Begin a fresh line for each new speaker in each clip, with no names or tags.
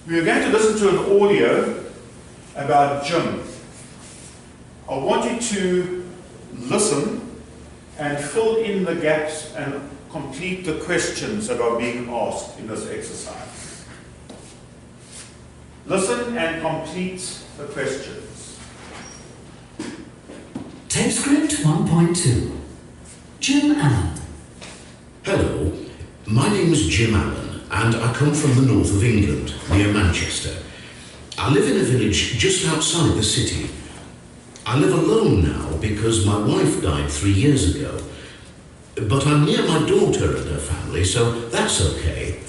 We are going to listen to an audio about Jim. I want you to listen and fill in the gaps and complete the questions that are being asked in this exercise. Listen and complete the questions.
Tape script 1.2. Jim Allen.
Hello, my name is Jim Allen and I come from the north of England, near Manchester. I live in a village just outside the city. I live alone now because my wife died 3 years ago. But I'm near my daughter and her family, so that's okay.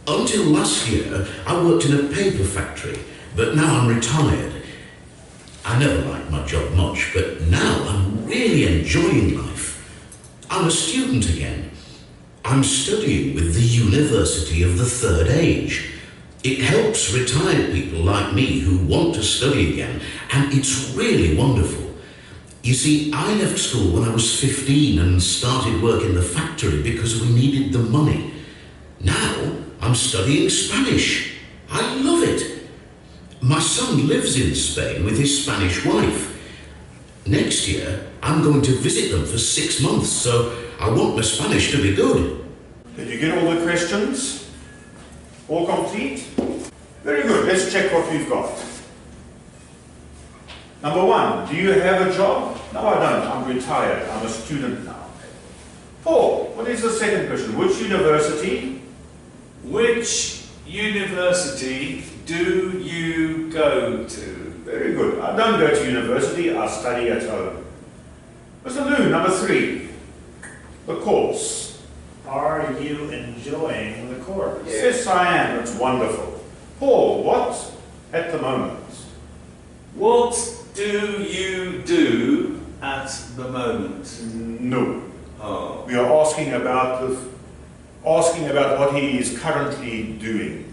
Until last year, I worked in a paper factory, but now I'm retired. I never liked my job much, but now I'm really enjoying life. I'm a student again. I'm studying with the University of the Third Age. It helps retired people like me who want to study again, and it's really wonderful. You see, I left school when I was 15 and started work in the factory because we needed the money. Now, I'm studying Spanish. I love it. My son lives in Spain with his Spanish wife. Next year, I'm going to visit them for 6 months, so I want my Spanish to be good.
Did you get all the questions? All complete? Very good. Let's check what we've got. Number 1, do you have a job? No, I don't. I'm retired. I'm a student now. Paul, what is the second question? Which university?
Which university do you go to?
Very good. I don't go to university. I study at home. Mr. Lou, number 3, the course.
Are you enjoying the course?
Yes, I am. It's wonderful. Paul, what at the moment?
What do you do at the moment?
No.
Oh.
We are asking about what he is currently doing.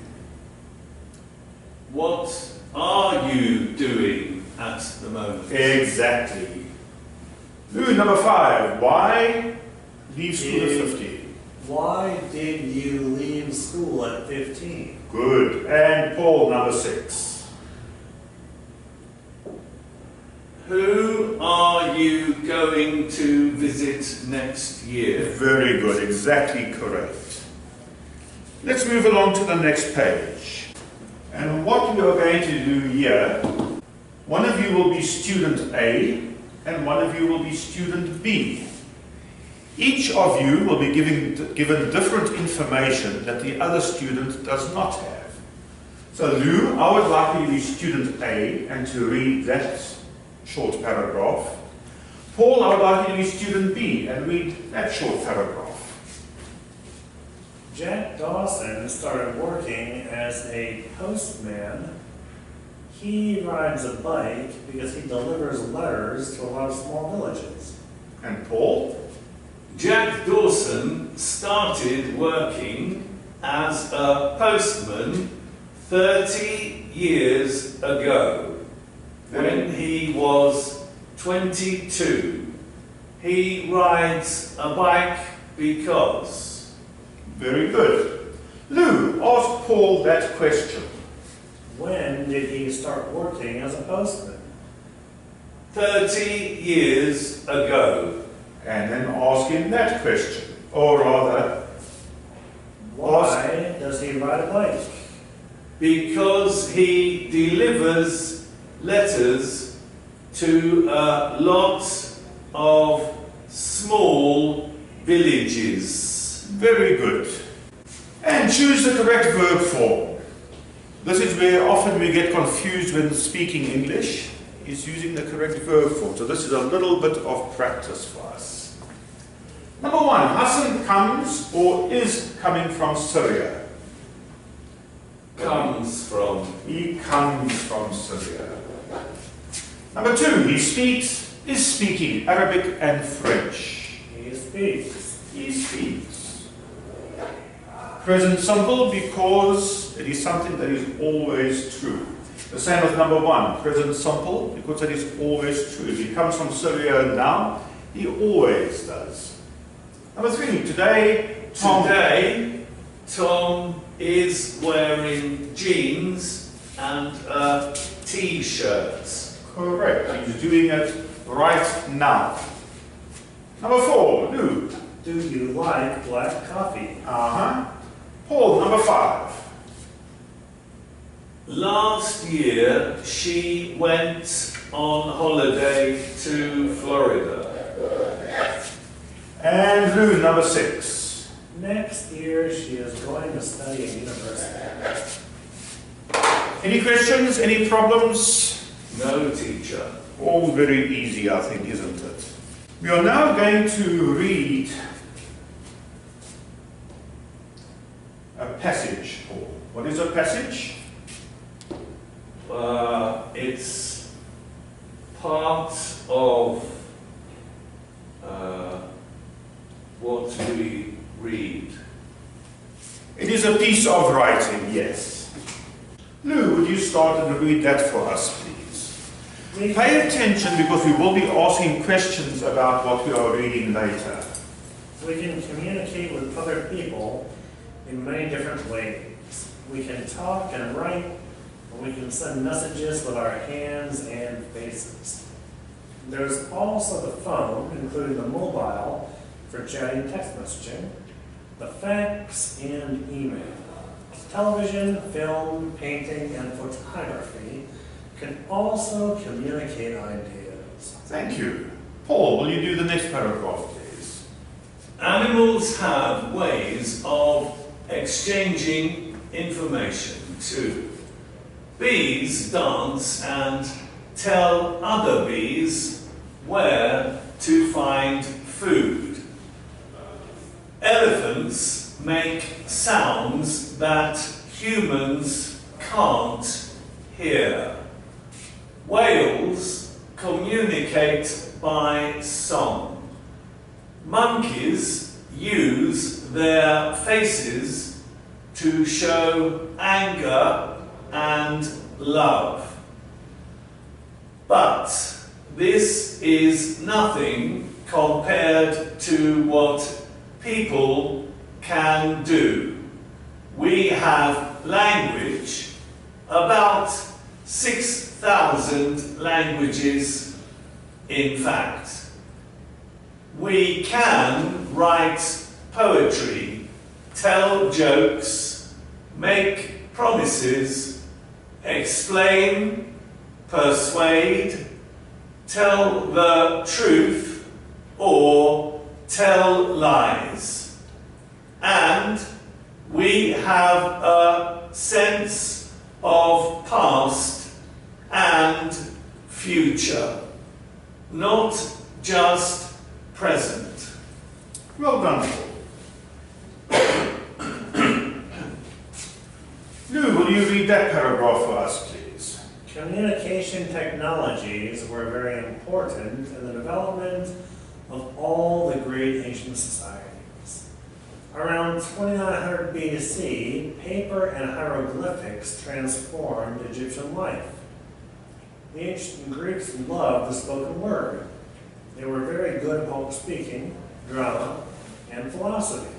What are you doing at the moment?
Exactly. Lou, number 5. Why leave school at 15?
Why did you leave school at 15?
Good. And Paul, number 6.
Who are you going to visit next year?
Very good. Exactly correct. Let's move along to the next page. And what we are going to do here, one of you will be student A and one of you will be student B. Each of you will be given different information that the other student does not have. So Lou, I would like you to be student A and to read that short paragraph. Paul, I would like you to be student B and read that short paragraph.
Jack Dawson started working as a postman. He rides a bike because he delivers letters to a lot of small villages.
And Paul?
Jack Dawson started working as a postman 30 years ago. When he was 22, he rides a bike because...
Very good. Lou, ask Paul that question.
When did he start working as a postman?
30 years ago.
And then ask him that question. Or rather,
Why does he ride a bike?
Because he delivers letters to a lot of small villages.
very good. And choose the correct verb form. This is where often we get confused when speaking English, is using the correct verb form. So this is a little bit of practice for us. Number 1, Hassan comes or is coming from Syria.
Comes from.
He comes from Syria. Number 2, he speaks, is speaking Arabic and French.
He speaks.
He speaks. Present simple because it is something that is always true. The same with number 1, present simple, because it is always true. If he comes from Syria now, he always does. Number 3, today, Tom
is wearing jeans and a t-shirt.
Correct. He's doing it right now. Number 4, Lou.
Do you like black coffee?
Uh-huh. Paul, number 5.
Last year, she went on holiday to Florida.
And Lou, number 6.
Next year, she is going to study at university.
Any questions? Any problems?
No, teacher.
All very easy, I think, isn't it? We are now going to read a passage, Paul. What is a passage?
It's part of what we read.
It is a piece of writing, yes. Lou, would you start and read that for us, please? Pay attention because we will be asking questions about what we are reading later.
We can communicate with other people in many different ways. We can talk and write, and we can send messages with our hands and faces. There's also the phone, including the mobile, for chatting, text messaging, the fax, and email. Television, film, painting, and photography can also communicate ideas.
Thank you. Paul, will you do the next paragraph, please?
Animals have ways of exchanging information too. Bees dance and tell other bees where to find food. Elephants make sounds that humans can't hear. Whales communicate by song. Monkeys use their faces to show anger and love. But this is nothing compared to what people can do. We have language, about 6,000 languages in fact. We can write poetry, tell jokes, make promises, explain, persuade, tell the truth, or tell lies. And we have a sense of past and future, not just present.
Well done, Paul. Lou, will you read that paragraph for us, please?
Communication technologies were very important in the development of all the great ancient societies. Around 2900 BC, paper and hieroglyphics transformed Egyptian life. The ancient Greeks loved the spoken word. They were very good at public speaking, drama, and philosophy.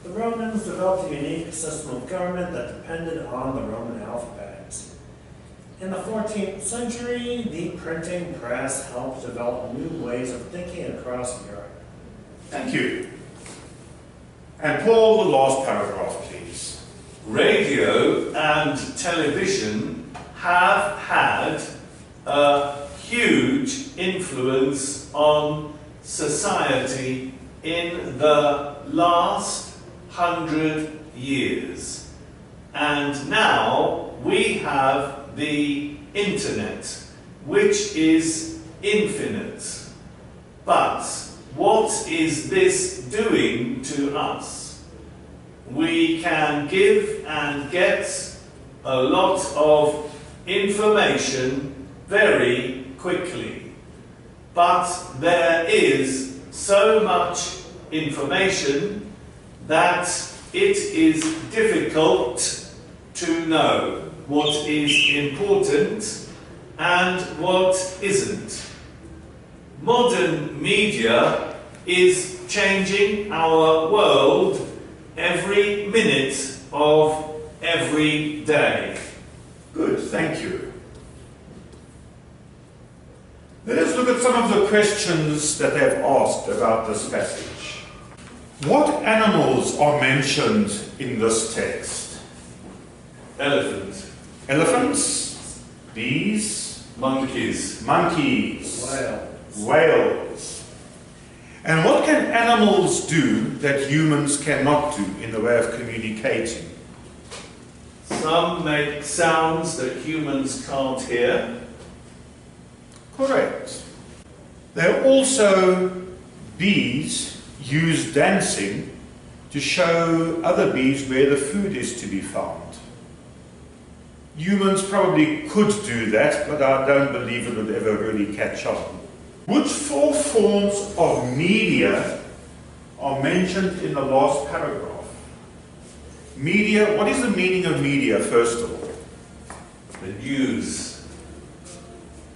The Romans developed a unique system of government that depended on the Roman alphabet. In the 14th century, the printing press helped develop new ways of thinking across Europe.
Thank you. And Paul, the last paragraph, please.
Radio and television have had a huge influence on society in the last 100 years. And now we have the internet, which is infinite. But what is this doing to us? We can give and get a lot of information very quickly. But there is so much information that it is difficult to know what is important and what isn't. Modern media is changing our world every minute of every day.
Good, thank you. Let us look at some of the questions that they've asked about this passage. What animals are mentioned in this text?
Elephant,
Elephants, bees,
monkeys,
monkeys,
Whale.
whales. And what can animals do that humans cannot do in the way of communicating?
some make sounds that humans can't hear.
Correct. There are also bees use dancing to show other bees where the food is to be found. Humans probably could do that, but I don't believe it would ever really catch on. Which four forms of media are mentioned in the last paragraph? Media, what is the meaning of media, first of all?
The news,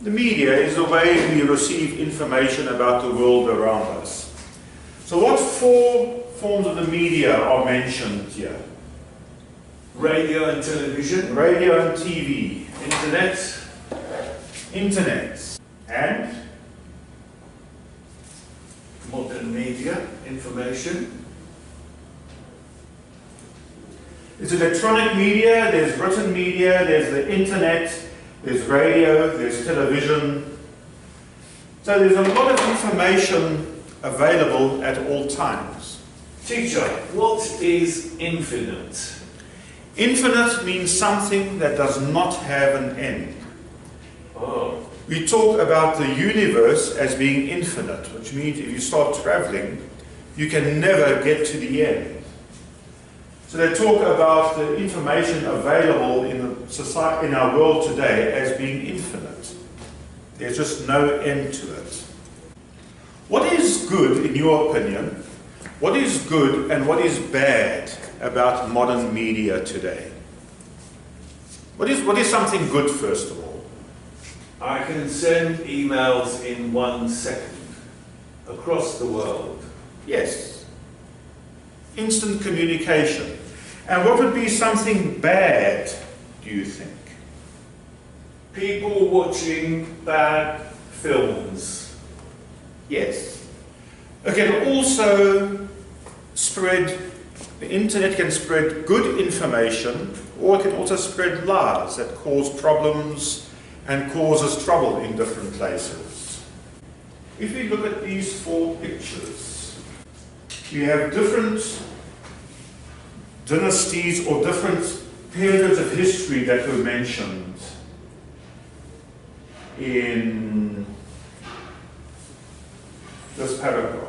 The media is the way we receive information about the world around us. So what four forms of the media are mentioned here?
radio and television,
Radio and TV,
internet,
internet, and
modern media, information,
there's electronic media, there's written media, there's the internet, there's radio, there's television. So there's a lot of information available at all times.
Teacher, what is infinite?
Infinite means something that does not have an end.
Oh,
We talk about the universe as being infinite, which means if you start traveling, you can never get to the end. So they talk about the information available in the society, in our world today, as being infinite. There's just no end to it. What is good, in your opinion? What is good and what is bad about modern media today? What is something good, first of all?
I can send emails in 1 second across the world.
Yes. Instant communication. And what would be something bad, do you think?
People watching bad films.
Yes. It can also spread, the internet can spread good information, or it can also spread lies that cause problems and causes trouble in different places. If we look at these four pictures, we have different dynasties or different periods of history that were mentioned in this paragraph.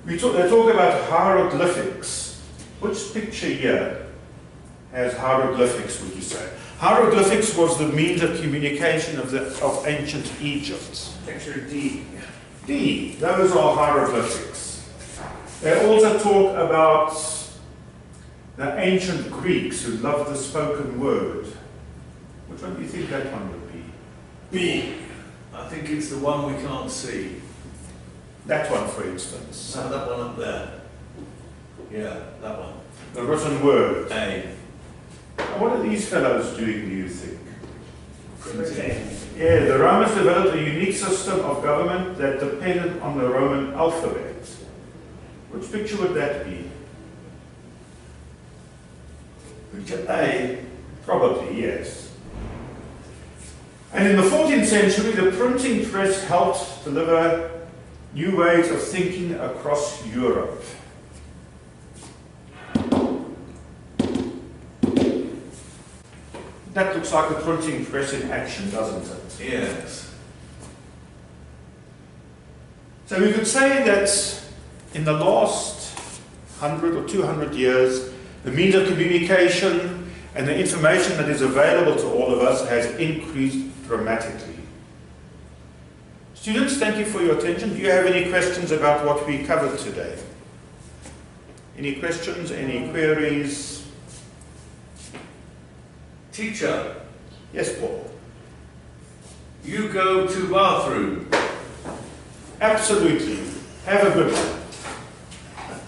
They talk about hieroglyphics. Which picture here has hieroglyphics, would you say? Hieroglyphics was the means of communication of ancient Egypt.
Picture D.
D, those are hieroglyphics. They also talk about the ancient Greeks who loved the spoken word. Which one do you think that one would be?
B. I think it's the one we can't see.
That one, for instance.
No, that one up there. Yeah, that one.
The written word.
A.
What are these fellows doing, do you think?
Printing.
Yeah, the Romans developed a unique system of government that depended on the Roman alphabet. Which picture would that be? Picture A? Probably, yes. And in the 14th century, the printing press helped deliver new ways of thinking across Europe. That looks like a printing press in action, doesn't it?
Yes.
So we could say that in the last 100 or 200 years, the means of communication and the information that is available to all of us has increased dramatically. Students, thank you for your attention. Do you have any questions about what we covered today? Any questions, any queries?
Teacher,
Yes, Paul?
you go to bathroom.
Absolutely. Have a good one.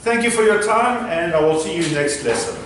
Thank you for your time, and I will see you next lesson.